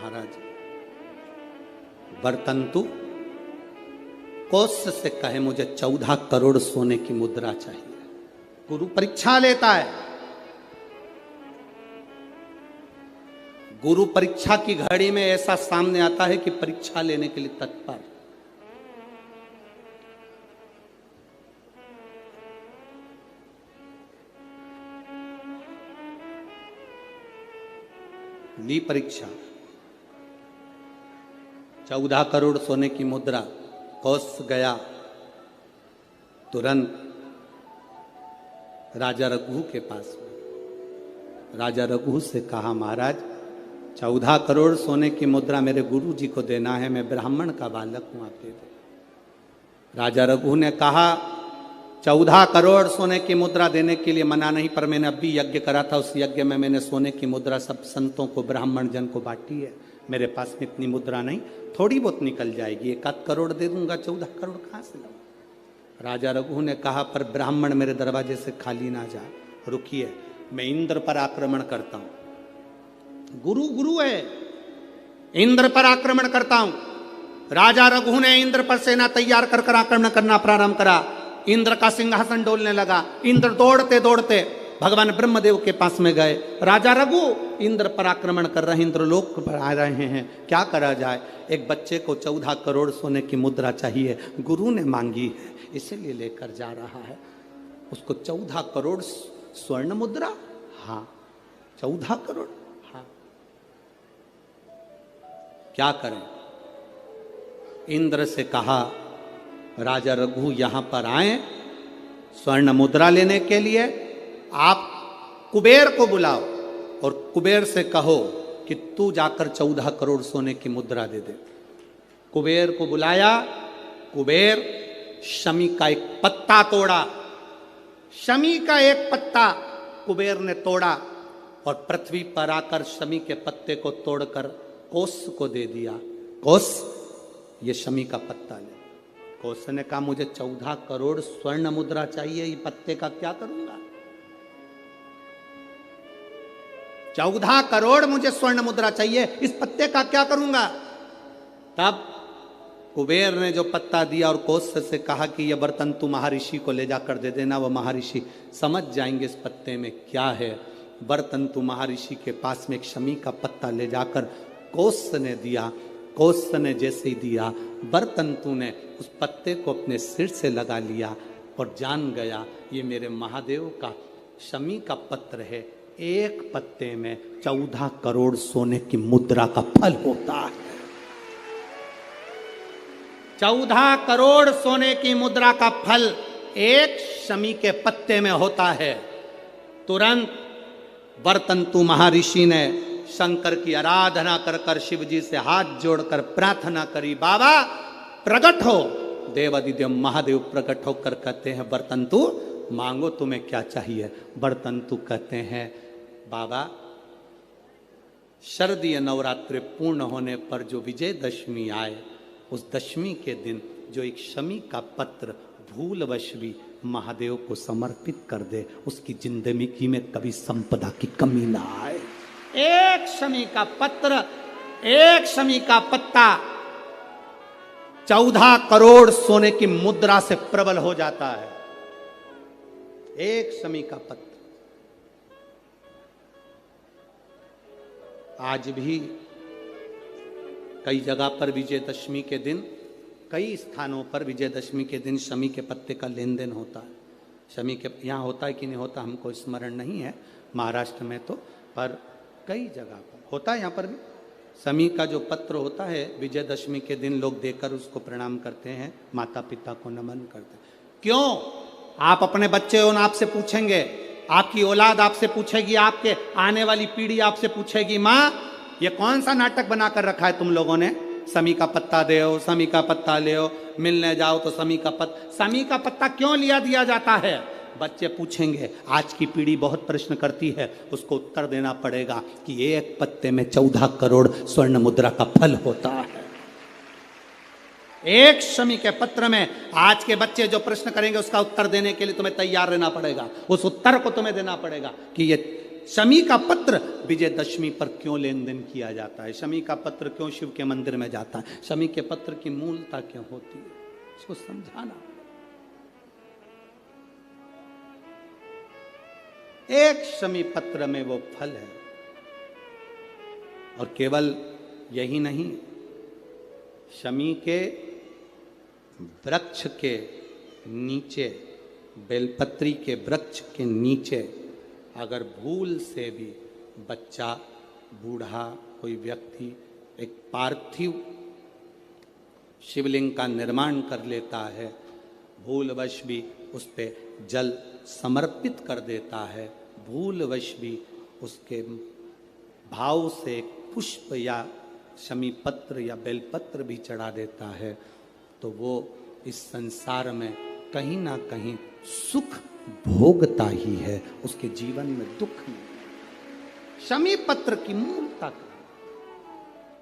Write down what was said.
महाराज वर्तंतु कौत्स से कहे मुझे 14 करोड़ सोने की मुद्रा चाहिए। गुरु परीक्षा लेता है। गुरु परीक्षा की घड़ी में ऐसा सामने आता है कि परीक्षा लेने के लिए तत्पर। ली परीक्षा, 14 करोड़ सोने की मुद्रा। कौत्स गया तुरंत राजा रघु के पास में। राजा रघु से कहा महाराज 14 करोड़ सोने की मुद्रा मेरे गुरु जी को देना है, मैं ब्राह्मण का बालक हूं, आप दे दो। राजा रघु ने कहा 14 करोड़ सोने की मुद्रा देने के लिए मना नहीं, पर मैंने अभी यज्ञ करा था, उस यज्ञ में मैंने सोने की मुद्रा सब संतों को ब्राह्मण जन को बांटी है। मेरे पास में इतनी मुद्रा नहीं, थोड़ी बहुत निकल जाएगी, 1 करोड़ दे दूंगा, 14 करोड़ कहां से लाऊं। राजा रघु ने कहा पर ब्राह्मण मेरे दरवाजे से खाली ना जा, रुकिए मैं इंद्र पर आक्रमण करता हूं। गुरु गुरु है, इंद्र पर आक्रमण करता हूं। राजा रघु ने इंद्र पर सेना तैयार कर आक्रमण करना प्रारंभ करा। इंद्र का सिंहासन डोलने लगा। इंद्र दौड़ते दौड़ते भगवान ब्रह्मदेव के पास में गए। राजा रघु इंद्र पर आक्रमण कर रहे हैं, इंद्रलोक पर आ रहे हैं, क्या करा जाए। एक बच्चे को 14 करोड़ सोने की मुद्रा चाहिए, गुरु ने मांगी है इसीलिए लेकर जा रहा है। उसको 14 करोड़ स्वर्ण मुद्रा, हाँ 14 करोड़, हाँ क्या करें। इंद्र से कहा राजा रघु यहां पर आए स्वर्ण मुद्रा लेने के लिए, आप कुबेर को बुलाओ और कुबेर से कहो कि तू जाकर 14 करोड़ सोने की मुद्रा दे दे। कुबेर को बुलाया। कुबेर शमी का एक पत्ता तोड़ा। शमी का एक पत्ता कुबेर ने तोड़ा और पृथ्वी पर आकर शमी के पत्ते को तोड़कर कौत्स को दे दिया। कौत्स ये शमी का पत्ता ले। कौत्स ने कहा मुझे 14 करोड़ स्वर्ण मुद्रा चाहिए, ये पत्ते का क्या करूंगा। 14 करोड़ मुझे स्वर्ण मुद्रा चाहिए, इस पत्ते का क्या करूंगा। तब कुबेर ने जो पत्ता दिया और कौत्स से कहा कि यह बर्तन तू महर्षि को ले जाकर दे देना, वह महर्षि समझ जाएंगे इस पत्ते में क्या है। बर्तन तू महर्षि के पास में एक शमी का पत्ता ले जाकर कौत्स ने दिया। कौत्स ने जैसे ही दिया, बर्तंतु ने उस पत्ते को अपने सिर से लगा लिया और जान गया ये मेरे महादेव का शमी का पत्र है। एक पत्ते में 14 करोड़ सोने की मुद्रा का फल होता है। 14 करोड़ सोने की मुद्रा का फल एक शमी के पत्ते में होता है। तुरंत बर्तंतु महर्षि ने शंकर की आराधना कर कर शिव जी से हाथ जोड़कर प्रार्थना करी, बाबा प्रकट हो। देवादिदेव महादेव प्रकट होकर कहते हैं बर्तंतु मांगो तुम्हें क्या चाहिए। बर्तंतु कहते हैं बाबा शरदीय नवरात्रि पूर्ण होने पर जो विजयदशमी आए, उस दशमी के दिन जो एक शमी का पत्र भूलवश भी महादेव को समर्पित कर दे, उसकी जिंदगी में कभी संपदा की कमी ना आए। एक शमी का पत्र, एक शमी का पत्ता 14 करोड़ सोने की मुद्रा से प्रबल हो जाता है। एक शमी का पत्र। आज भी कई जगह पर विजयदशमी के दिन, कई स्थानों पर विजयदशमी के दिन शमी के पत्ते का लेन देन होता है। शमी के यहाँ होता है कि नहीं होता हमको स्मरण नहीं है, महाराष्ट्र में तो, पर कई जगह पर होता है। यहाँ पर भी शमी का जो पत्र होता है विजयदशमी के दिन लोग देकर उसको प्रणाम करते हैं, माता पिता को नमन करते हैं। क्यों? आप अपने बच्चे हो ना, आपसे पूछेंगे, आपकी औलाद आपसे पूछेगी, आपके आने वाली पीढ़ी आपसे पूछेगी, माँ ये कौन सा नाटक बना कर रखा है तुम लोगों ने। शमी का पत्ता दे, शमी का पत्ता ले, मिलने जाओ तो शमी का पत्ता। शमी का पत्ता क्यों लिया दिया जाता है? बच्चे पूछेंगे, आज की पीढ़ी बहुत प्रश्न करती है, उसको उत्तर देना पड़ेगा कि एक पत्ते में 14 करोड़ स्वर्ण मुद्रा का फल होता है। एक शमी के पत्र में आज के बच्चे जो प्रश्न करेंगे उसका उत्तर देने के लिए तुम्हें तैयार रहना पड़ेगा। उस उत्तर को तुम्हें देना पड़ेगा कि ये शमी का पत्र विजयदशमी पर क्यों लेन देन किया जाता है, शमी का पत्र क्यों शिव के मंदिर में जाता है, शमी के पत्र की मूलता क्यों होती है, इसको समझाना। एक शमी पत्र में वो फल है। और केवल यही नहीं, शमी के वृक्ष के नीचे, बेलपत्री के वृक्ष के नीचे अगर भूल से भी बच्चा, बूढ़ा, कोई व्यक्ति एक पार्थिव शिवलिंग का निर्माण कर लेता है, भूलवश भी उस पे जल समर्पित कर देता है, भूलवश भी उसके भाव से पुष्प या शमी पत्र या बेलपत्र भी चढ़ा देता है, तो वो इस संसार में कहीं ना कहीं सुख भोगता ही है, उसके जीवन में दुख नहीं। शमी पत्र की मूलता